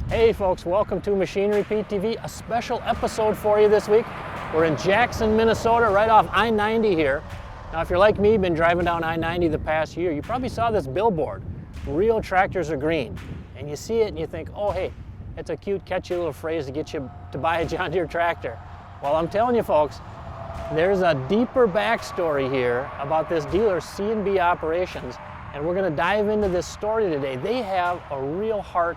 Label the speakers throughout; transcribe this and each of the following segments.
Speaker 1: Hey folks, welcome to Machinery Pete TV, a special episode for you this week. We're in Jackson, Minnesota, right off I-90 here. Now if you're like me, been driving down I-90 the past year, you probably saw this billboard, "Real tractors are green." And you see it and you think, oh hey, it's a cute, catchy little phrase to get you to buy a John Deere tractor. Well, I'm telling you folks, there's a deeper backstory here about this dealer, C&B Operations, and we're gonna dive into this story today. They have a real heart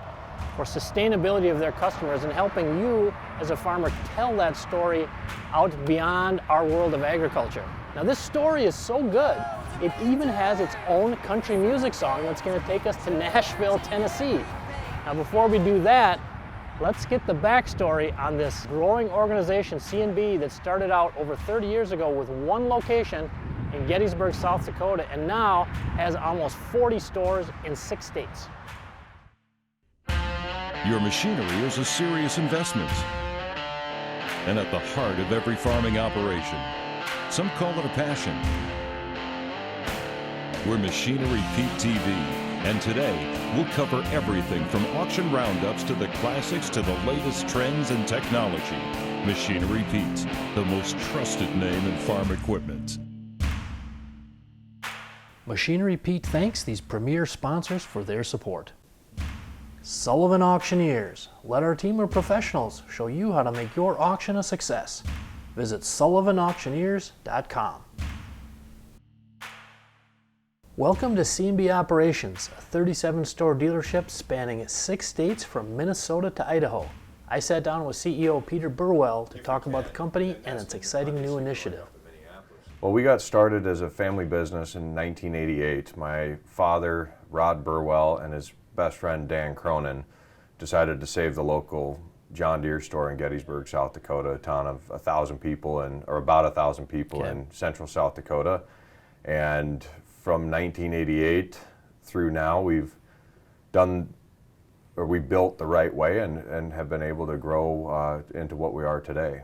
Speaker 1: for sustainability of their customers and helping you as a farmer tell that story out beyond our world of agriculture. Now this story is so good, it even has its own country music song that's going to take us to Nashville, Tennessee. Now before we do that, let's get the backstory on this growing organization, C&B, that started out over 30 years ago with one location in Gettysburg, South Dakota, and now has almost 40 stores in 6 states.
Speaker 2: Your machinery is a serious investment and at the heart of every farming operation. Some call it a passion. We're Machinery Pete TV, and today we'll cover everything from auction roundups to the classics to the latest trends and technology. Machinery Pete, the most trusted name in farm equipment.
Speaker 1: Machinery Pete thanks these premier sponsors for their support. Sullivan Auctioneers. Let our team of professionals show you how to make your auction a success. Visit sullivanauctioneers.com. Welcome to C&B Operations, a 37-store dealership spanning 6 states from Minnesota to Idaho. I sat down with CEO Peter Burwell to talk about the company and its exciting new initiative.
Speaker 3: Well, we got started as a family business in 1988. My father, Rod Burwell, and his best friend Dan Cronin decided to save the local John Deere store in Gettysburg, South Dakota, a town of 1,000 people, or about 1,000 people in central South Dakota. And from 1988 through now, we've built the right way and have been able to grow into what we are today.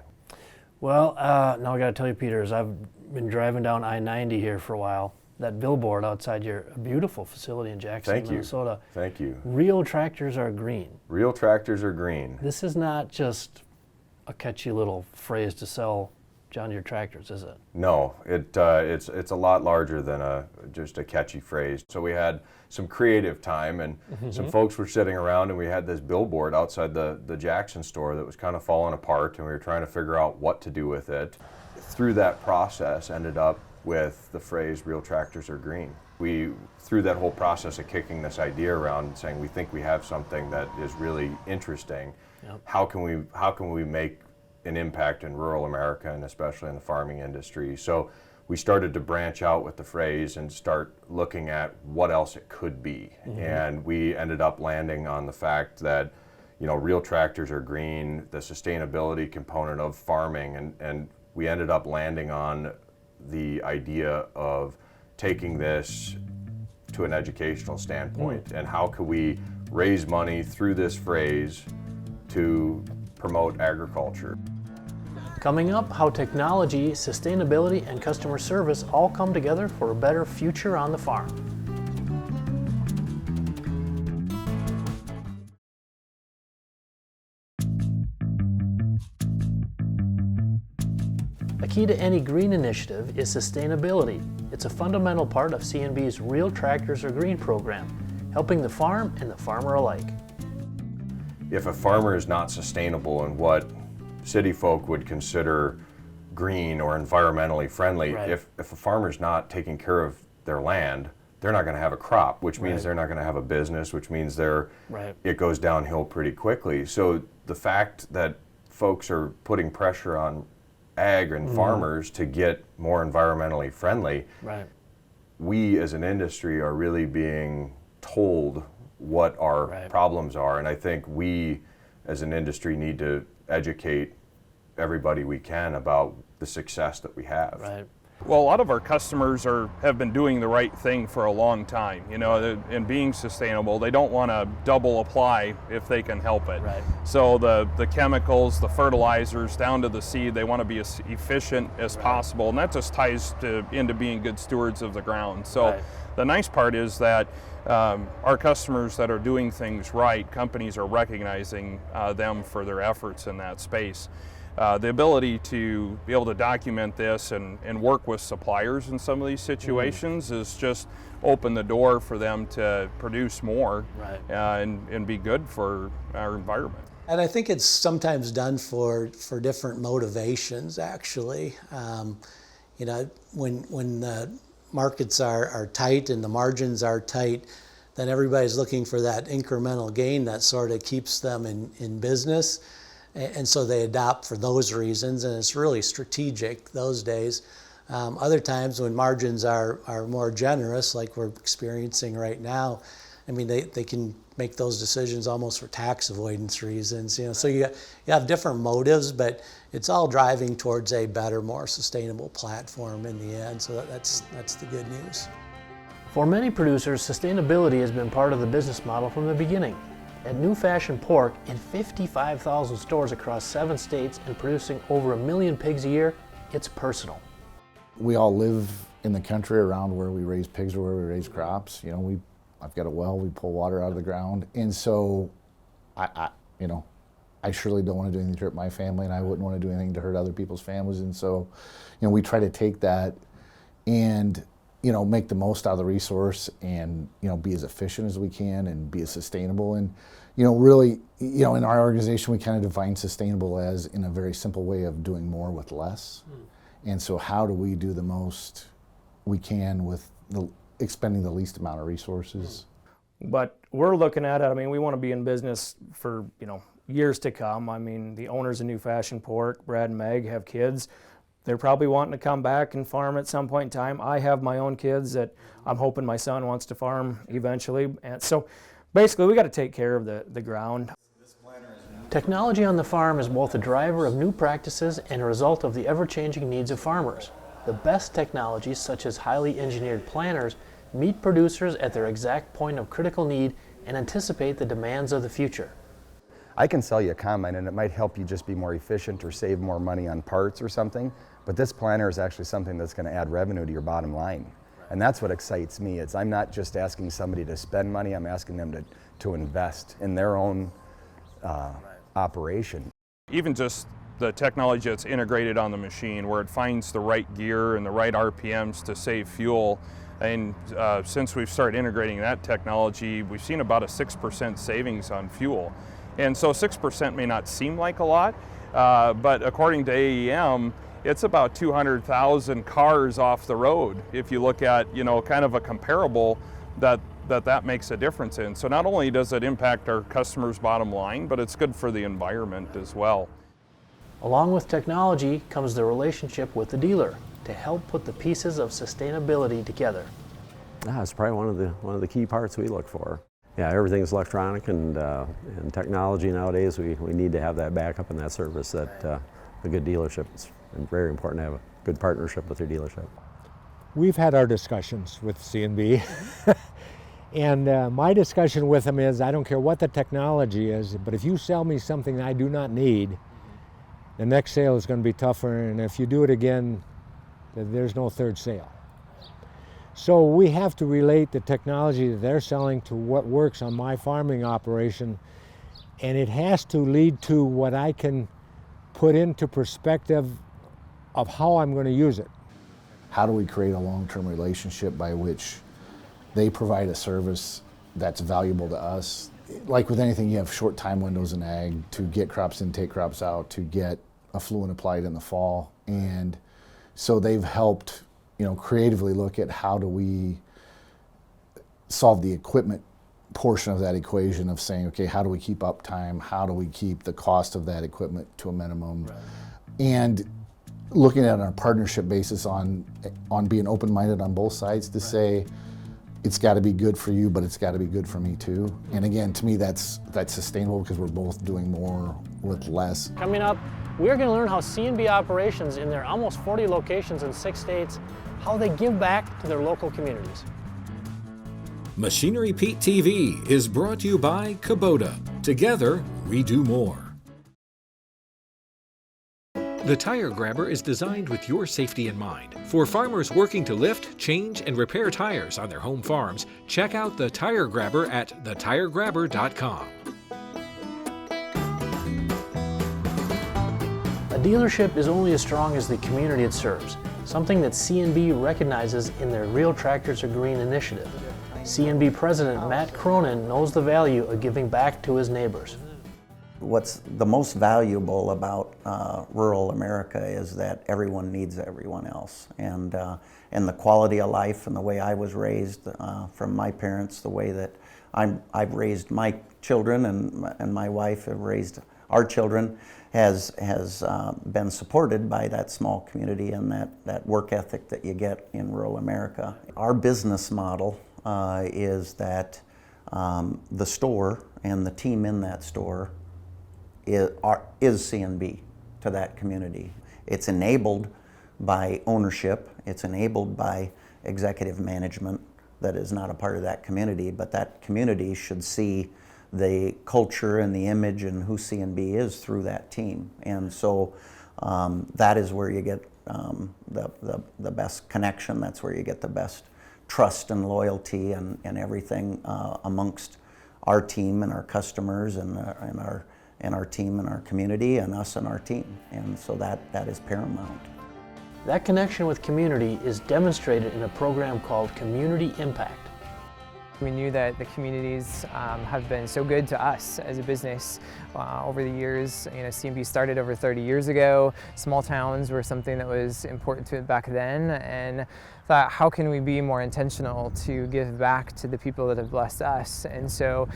Speaker 1: Well, now I got to tell you, Peter, as I've been driving down I-90 here for a while, that billboard outside your beautiful facility in Jackson, Minnesota.
Speaker 3: Thank you.
Speaker 1: Real tractors are green.
Speaker 3: Real tractors are green.
Speaker 1: This is not just a catchy little phrase to sell John Deere tractors, is it?
Speaker 3: No, it's a lot larger than just a catchy phrase. So we had some creative time, and some folks were sitting around, and we had this billboard outside the Jackson store that was kind of falling apart, and we were trying to figure out what to do with it. Through that process, ended up with the phrase "real tractors are green." We, through that whole process of kicking this idea around, saying we think we have something that is really interesting. Yep. How can we make an impact in rural America, and especially in the farming industry? So we started to branch out with the phrase and start looking at what else it could be. And we ended up landing on the fact that, you know, real tractors are green, the sustainability component of farming, and we ended up landing on the idea of taking this to an educational standpoint, and how could we raise money through this phrase to promote agriculture.
Speaker 1: Coming up, how technology, sustainability, and customer service all come together for a better future on the farm. The key to any green initiative is sustainability. It's a fundamental part of C&B's Real Tractors Are Green program, helping the farm and the farmer alike.
Speaker 3: If a farmer is not sustainable in what city folk would consider green or environmentally friendly, if a farmer's not taking care of their land, they're not going to have a crop, which means they're not going to have a business, which means it goes downhill pretty quickly. So the fact that folks are putting pressure on ag and farmers to get more environmentally friendly, we as an industry are really being told what our problems are, and I think we as an industry need to educate everybody we can about the success that we have.
Speaker 4: Well, a lot of our customers have been doing the right thing for a long time, you know, and being sustainable. They don't want to double apply if they can help it.
Speaker 1: Right.
Speaker 4: So the chemicals, the fertilizers, down to the seed, they want to be as efficient as possible, and that just ties into being good stewards of the ground. So the nice part is that our customers that are doing things right, companies are recognizing them for their efforts in that space. The ability to be able to document this and work with suppliers in some of these situations is just open the door for them to produce more and be good for our environment.
Speaker 5: And I think it's sometimes done for different motivations, actually. You know, when the markets are tight and the margins are tight, then everybody's looking for that incremental gain that sort of keeps them in business. And so they adopt for those reasons, and it's really strategic those days. Other times when margins are more generous, like we're experiencing right now, I mean, they can make those decisions almost for tax avoidance reasons. You know, so you have different motives, but it's all driving towards a better, more sustainable platform in the end. So that's the good news.
Speaker 1: For many producers, sustainability has been part of the business model from the beginning. At New Fashion Pork, in 55,000 stores across 7 states and producing over 1 million pigs a year, it's personal.
Speaker 6: We all live in the country around where we raise pigs or where we raise crops. You know, I've got a well, we pull water out of the ground. And so, I surely don't want to do anything to hurt my family, and I wouldn't want to do anything to hurt other people's families. And so, you know, we try to take that and, you know, make the most out of the resource and, you know, be as efficient as we can and be as sustainable. And, you know, really, you know, in our organization, we kind of define sustainable as in a very simple way of doing more with less. And so how do we do the most we can with expending the least amount of resources?
Speaker 7: But we're looking at it, I mean, we want to be in business for, you know, years to come. I mean, the owners of New Fashion Pork, Brad and Meg, have kids. They're probably wanting to come back and farm at some point in time. I have my own kids that I'm hoping my son wants to farm eventually. And so basically we got to take care of the ground.
Speaker 1: Technology on the farm is both a driver of new practices and a result of the ever-changing needs of farmers. The best technologies, such as highly engineered planters, meet producers at their exact point of critical need and anticipate the demands of the future.
Speaker 8: I can sell you a combine and it might help you just be more efficient or save more money on parts or something, but this planter is actually something that's going to add revenue to your bottom line. And that's what excites me. I'm not just asking somebody to spend money, I'm asking them to invest in their own operation.
Speaker 4: Even just the technology that's integrated on the machine, where it finds the right gear and the right RPMs to save fuel. And since we've started integrating that technology, we've seen about a 6% savings on fuel. And so 6% may not seem like a lot, but according to AEM, it's about 200,000 cars off the road. If you look at, you know, kind of a comparable that makes a difference in. So not only does it impact our customers' bottom line, but it's good for the environment as well.
Speaker 1: Along with technology comes the relationship with the dealer to help put the pieces of sustainability together.
Speaker 9: It's probably one of the key parts we look for. Yeah, everything's electronic and technology nowadays. We need to have that backup and that service that a good dealership. It's very important to have a good partnership with your dealership.
Speaker 10: We've had our discussions with C&B. And my discussion with them is, I don't care what the technology is, but if you sell me something I do not need, the next sale is going to be tougher, and if you do it again, there's no third sale. So we have to relate the technology that they're selling to what works on my farming operation, and it has to lead to what I can put into perspective of how I'm going to use it.
Speaker 6: How do we create a long-term relationship by which they provide a service that's valuable to us? Like with anything, you have short time windows in ag to get crops in, take crops out, to get effluent applied in the fall. And so they've helped, you know, creatively look at how do we solve the equipment portion of that equation of saying, okay, how do we keep uptime? How do we keep the cost of that equipment to a minimum? Right. And looking at it on a partnership basis on being open-minded on both sides to say, it's got to be good for you, but it's got to be good for me too. And again, to me, that's sustainable because we're both doing more with less.
Speaker 1: Coming up, we're going to learn how C&B Operations in their almost 40 locations in 6 states, how they give back to their local communities.
Speaker 11: Machinery Pete TV is brought to you by Kubota. Together, we do more. The Tire Grabber is designed with your safety in mind. For farmers working to lift, change, and repair tires on their home farms, check out the Tire Grabber at thetiregrabber.com.
Speaker 1: A dealership is only as strong as the community it serves, something that C&B recognizes in their Real Tractors Are Green initiative. C&B President Matt Cronin knows the value of giving back to his neighbors.
Speaker 12: What's the most valuable about rural America is that everyone needs everyone else, and the quality of life and the way I was raised from my parents, the way that I've raised my children and my wife have raised our children has been supported by that small community and that work ethic that you get in rural America. Our business model is that the store and the team in that store is C&B to that community. It's enabled by ownership, it's enabled by executive management that is not a part of that community, but that community should see the culture and the image and who C&B is through that team. And so that is where you get the best connection, that's where you get the best trust and loyalty and everything amongst our team and our customers and our team and our community and us and our team. And so that is paramount.
Speaker 1: That connection with community is demonstrated in a program called Community Impact.
Speaker 13: We knew that the communities have been so good to us as a business over the years. You know, C&B started over 30 years ago. Small towns were something that was important to it back then, and thought, how can we be more intentional to give back to the people that have blessed us? And so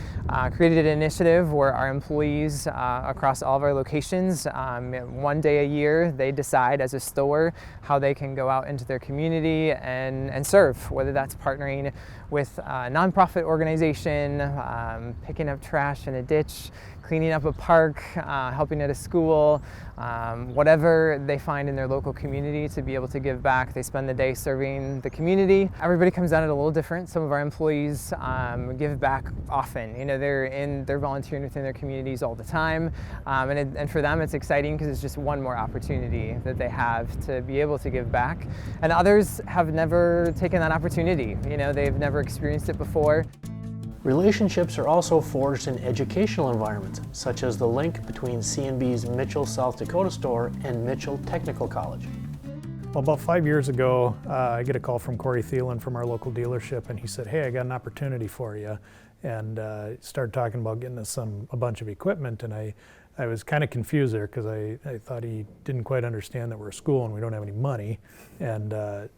Speaker 13: created an initiative where our employees across all of our locations, one day a year, they decide as a store how they can go out into their community and serve, whether that's partnering with a nonprofit organization, picking up trash in a ditch, cleaning up a park, helping at a school, whatever they find in their local community to be able to give back. They spend the day serving the community. Everybody comes at it a little different. Some of our employees give back often. You know, they're volunteering within their communities all the time, and for them it's exciting because it's just one more opportunity that they have to be able to give back. And others have never taken that opportunity. You know, they've never experienced it before.
Speaker 1: Relationships are also forged in educational environments, such as the link between C&B's Mitchell, South Dakota store and Mitchell Technical College.
Speaker 14: Well, about 5 years ago, I get a call from Corey Thielen from our local dealership, and he said, "Hey, I got an opportunity for you," and started talking about getting us a bunch of equipment, and I was kind of confused there because I thought he didn't quite understand that we're a school and we don't have any money, and it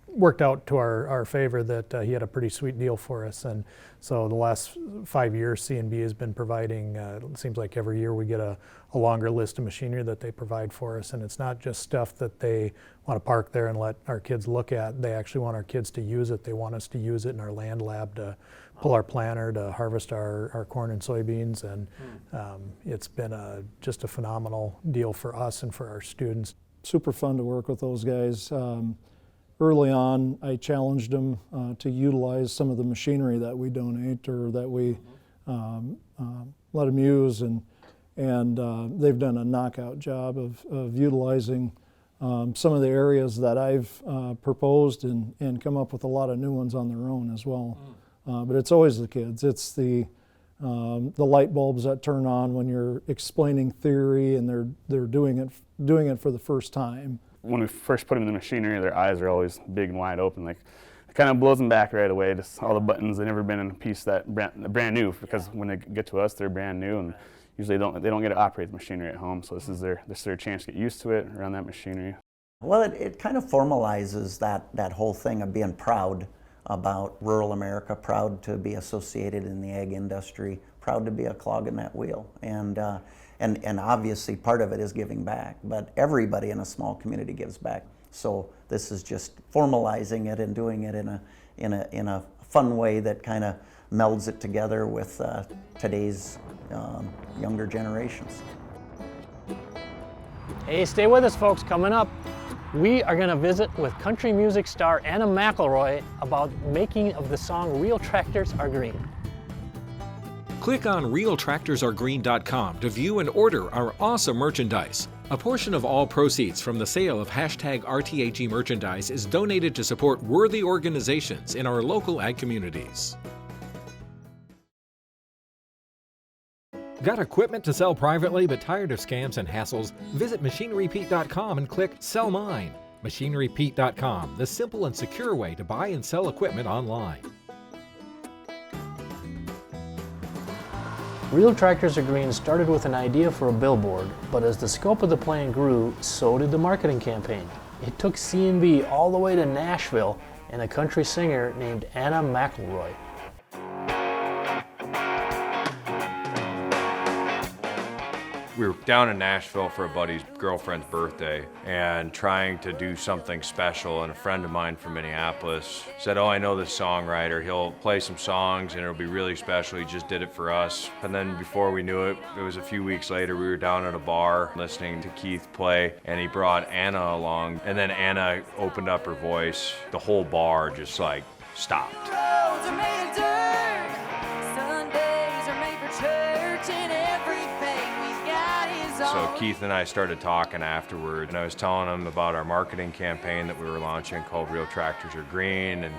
Speaker 14: worked out to our favor that he had a pretty sweet deal for us. And so the last 5 years, C&B has been providing, it seems like every year we get a longer list of machinery that they provide for us. And it's not just stuff that they want to park there and let our kids look at. They actually want our kids to use it. They want us to use it in our land lab to pull our planter, to harvest our corn and soybeans. And it's been just a phenomenal deal for us and for our students.
Speaker 15: Super fun to work with those guys. Early on, I challenged them to utilize some of the machinery that we donate or that we let them use, and they've done a knockout job of utilizing some of the areas that I've proposed and come up with a lot of new ones on their own as well. But it's always the kids. It's the light bulbs that turn on when you're explaining theory and they're doing it for the first time.
Speaker 16: When we first put them in the machinery, their eyes are always big and wide open. Like, it kind of blows them back right away. Just all the buttons, they've never been in a piece that brand new, because when they get to us, they're brand new, and usually they don't get to operate the machinery at home. So this is their chance to get used to it, around that machinery.
Speaker 12: Well, it kind of formalizes that whole thing of being proud about rural America, proud to be associated in the ag industry, proud to be a clog in that wheel. And obviously part of it is giving back, but everybody in a small community gives back. So this is just formalizing it and doing it in a fun way that kind of melds it together with today's younger generations.
Speaker 1: Hey, stay with us, folks. Coming up, we are going to visit with country music star Anna McElroy about making of the song Real Tractors Are Green.
Speaker 11: Click on realtractorsAreGreen.com to view and order our awesome merchandise. A portion of all proceeds from the sale of #RTAG merchandise is donated to support worthy organizations in our local ag communities. Got equipment to sell privately but tired of scams and hassles? Visit MachineryPete.com and click Sell Mine. MachineryPete.com, the simple and secure way to buy and sell equipment online.
Speaker 1: Real Tractors Are Green started with an idea for a billboard, but as the scope of the plan grew, so did the marketing campaign. It took C&B all the way to Nashville and a country singer named Anna McElroy.
Speaker 3: We were down in Nashville for a buddy's girlfriend's birthday and trying to do something special, and a friend of mine from Minneapolis said, oh, I know this songwriter, he'll play some songs and it'll be really special, he just did it for us. And then before we knew it, it was a few weeks later, we were down at a bar listening to Keith play, and he brought Anna along, and then Anna opened up her voice. The whole bar just like stopped. So Keith and I started talking afterward, and I was telling him about our marketing campaign that we were launching called Real Tractors Are Green, and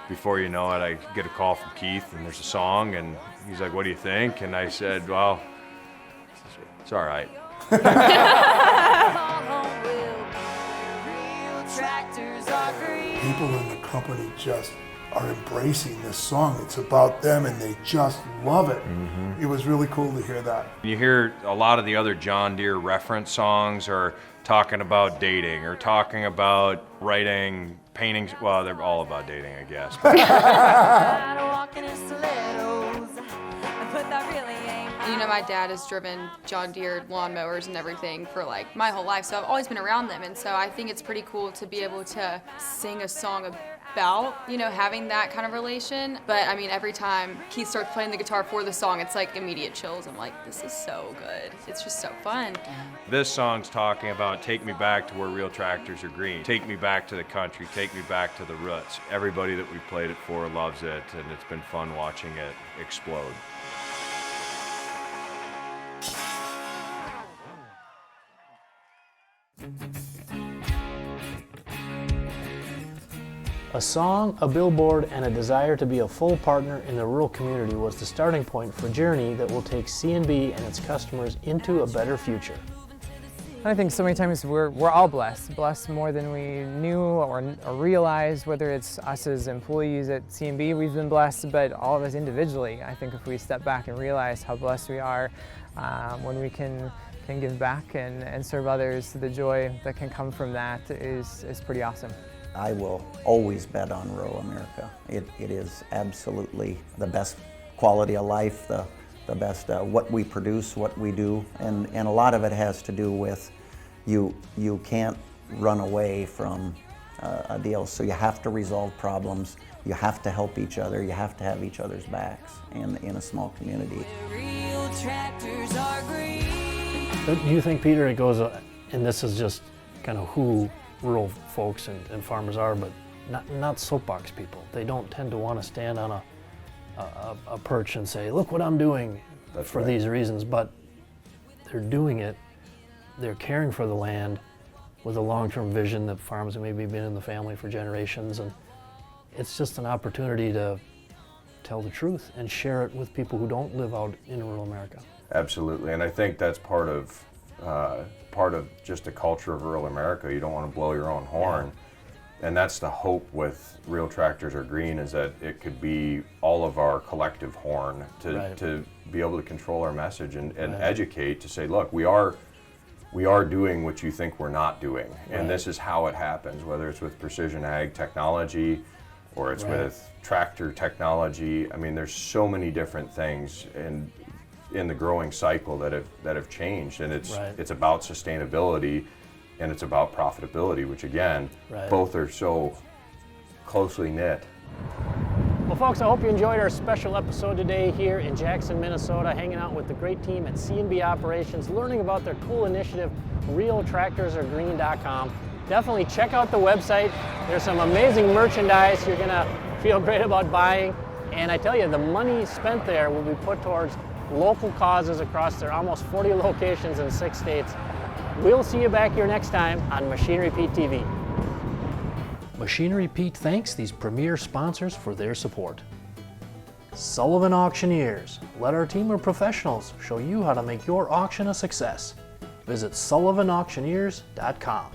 Speaker 3: before you know it, I get a call from Keith, and there's a song, and he's like, what do you think? And I said, well, it's all right.
Speaker 17: People in the company just are embracing this song. It's about them and they just love it. Mm-hmm. It was really cool to hear that.
Speaker 3: You hear a lot of the other John Deere reference songs are talking about dating or talking about writing, painting. Well, they're all about dating, I guess.
Speaker 18: You know, my dad has driven John Deere lawnmowers and everything for like my whole life, so I've always been around them, and so I think it's pretty cool to be able to sing a song about, you know, having that kind of relation. But I mean, every time Keith starts playing the guitar for the song, it's like immediate chills. I'm like, this is so good. It's just so fun.
Speaker 3: This song's talking about take me back to where real tractors are green. Take me back to the country, take me back to the roots. Everybody that we played it for loves it, and it's been fun watching it explode.
Speaker 1: A song, a billboard, and a desire to be a full partner in the rural community was the starting point for a journey that will take C&B and its customers into a better future.
Speaker 13: I think so many times we're all blessed more than we knew or realized, whether it's us as employees at C&B, we've been blessed, but all of us individually. I think if we step back and realize how blessed we are when we can give back and serve others, the joy that can come from that is pretty awesome.
Speaker 12: I will always bet on rural America. It is absolutely the best quality of life, the best what we produce, what we do, and a lot of it has to do with you can't run away from a deal, so you have to resolve problems, you have to help each other, you have to have each other's backs in a small community.
Speaker 1: Real tractors are green. Do you think, Peter, it goes, and this is just kind of who rural folks and farmers are, but not soapbox people. They don't tend to want to stand on a perch and say, look what I'm doing. That's for right. These reasons, but they're doing it. They're caring for the land with a long-term vision that farms have maybe been in the family for generations, and it's just an opportunity to tell the truth and share it with people who don't live out in rural America.
Speaker 3: Absolutely, and I think that's part of just the culture of rural America. You don't want to blow your own horn. Yeah. And that's the hope with Real Tractors Are Green, is that it could be all of our collective horn to be able to control our message and educate, to say, look, we are doing what you think we're not doing. And this is how it happens, whether it's with precision ag technology or it's with tractor technology. I mean, there's so many different things in the growing cycle that have changed, and it's about sustainability and it's about profitability, which again,
Speaker 1: Right.
Speaker 3: both are so closely knit.
Speaker 1: Well, folks, I hope you enjoyed our special episode today here in Jackson, Minnesota, hanging out with the great team at C&B Operations, learning about their cool initiative, realtractorsargreen.com. Definitely check out the website. There's some amazing merchandise you're going to feel great about buying. And I tell you, the money spent there will be put towards local causes across their almost 40 locations in 6 states. We'll see you back here next time on Machinery Pete TV. Machinery Pete thanks these premier sponsors for their support. Sullivan Auctioneers. Let our team of professionals show you how to make your auction a success. Visit sullivanauctioneers.com.